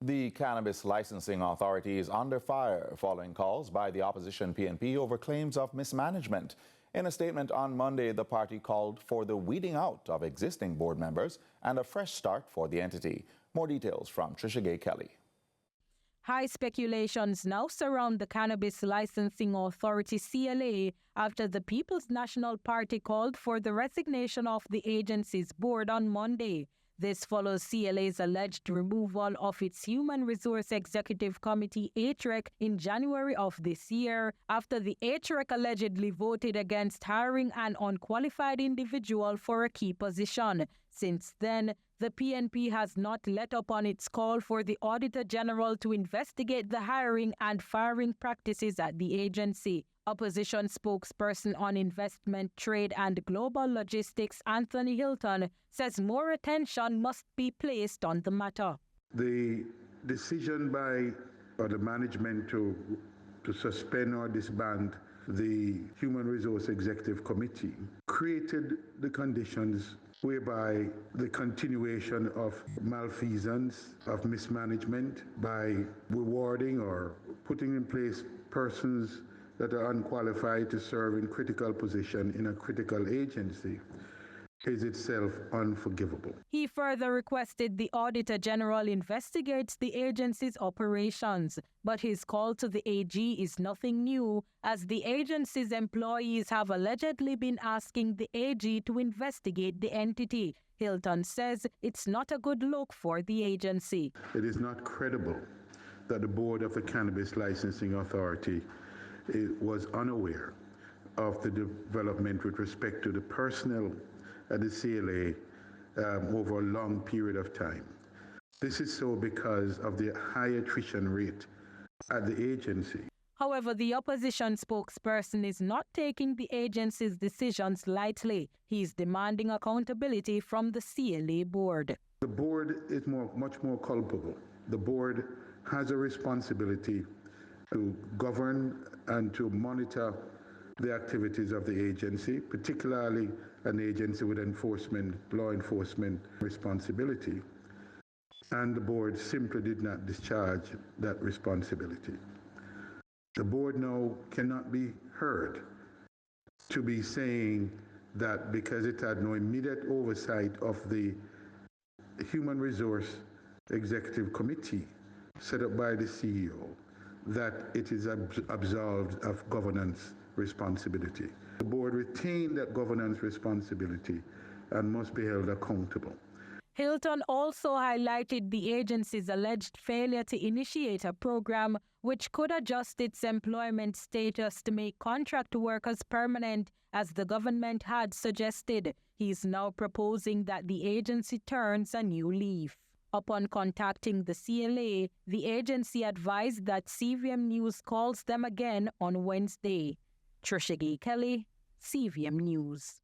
The Cannabis Licensing Authority is under fire following calls by the opposition PNP over claims of mismanagement. In a statement on Monday, the party called for the weeding out of existing board members and a fresh start for the entity. More details from Trishagaye. High speculations now surround the Cannabis Licensing Authority CLA after the People's National Party called for the resignation of the agency's board on Monday. This follows CLA's alleged removal of its Human Resource Executive Committee HREC in January of this year after the HREC allegedly voted against hiring an unqualified individual for a key position. Since then, the PNP has not let up on its call for the Auditor General to investigate the hiring and firing practices at the agency. Opposition spokesperson on investment, trade and global logistics, Anthony Hilton, says more attention must be placed on the matter. The decision by the management to suspend or disband the Human Resource Executive Committee created the conditions whereby the continuation of malfeasance, of mismanagement by rewarding or putting in place persons that are unqualified to serve in critical position in a critical agency is itself unforgivable. He further requested the Auditor General investigates the agency's operations, but his call to the AG is nothing new, as the agency's employees have allegedly been asking the AG to investigate the entity. Hilton says it's not a good look for the agency. It is not credible that the board of the Cannabis Licensing Authority was unaware of the development with respect to the personnel at the CLA over a long period of time. This is so because of the high attrition rate at the agency. However, the opposition spokesperson is not taking the agency's decisions lightly. He is demanding accountability from the CLA board. The board is much more culpable. The board has a responsibility to govern and to monitor the activities of the agency, particularly an agency with law enforcement responsibility. And the board simply did not discharge that responsibility. The board now cannot be heard to be saying that because it had no immediate oversight of the Human Resource Executive Committee set up by the CEO, that it is absolved of governance responsibility. The board retained that governance responsibility and must be held accountable. Hilton also highlighted the agency's alleged failure to initiate a program which could adjust its employment status to make contract workers permanent, as the government had suggested. He is now proposing that the agency turns a new leaf. Upon contacting the CLA, the agency advised that CVM News calls them again on Wednesday. Trishagaye, CVM News.